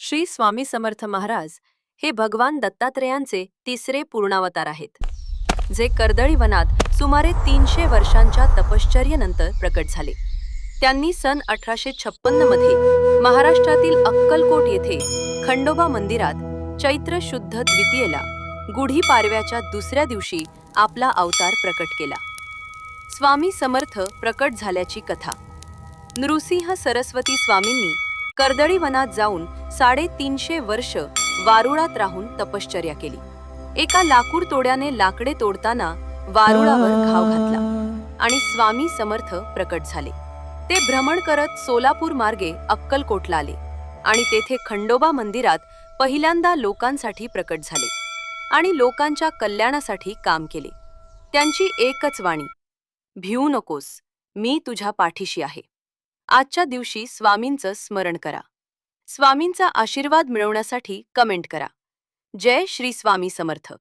श्री स्वामी समर्थ महाराज हे भगवान दत्तात्रेयांचे तिसरे पूर्णावतार आहेत, जे कर्दळी वनात सुमारे 300 वर्षांच्या तपश्चर्येनंतर प्रकट झाले. त्यांनी सन 1856 मध्ये महाराष्ट्रातील अक्कलकोट येथे खंडोबा मंदिरात चैत्र शुद्ध द्वितीयेला गुढी पाडव्याच्या दुसऱ्या दिवशी आपला अवतार प्रकट केला. स्वामी समर्थ प्रकट झाल्याची कथा. नृसिंह सरस्वती स्वामींनी कर्दळी वनात जाऊन 350 वर्ष वारुळात राहून तपश्चर्या केली. एका लाकूड तोड्याने लाकडे तोडताना वारुळावर घाव घातला आणि स्वामी समर्थ प्रकट झाले. ते भ्रमण करत सोलापूर मार्गे अक्कलकोटला आले आणि तेथे खंडोबा मंदिरात पहिल्यांदा लोकांसाठी प्रकट झाले आणि लोकांच्या कल्याणासाठी काम केले. त्यांची एकच वाणी, भिवू नकोस, मी तुझ्या पाठीशी आहे. आजच्या दिवशी स्वामींचं स्मरण करा. स्वामींचा आशीर्वाद मिळवण्यासाठी कमेंट करा. जय श्री स्वामी समर्थ.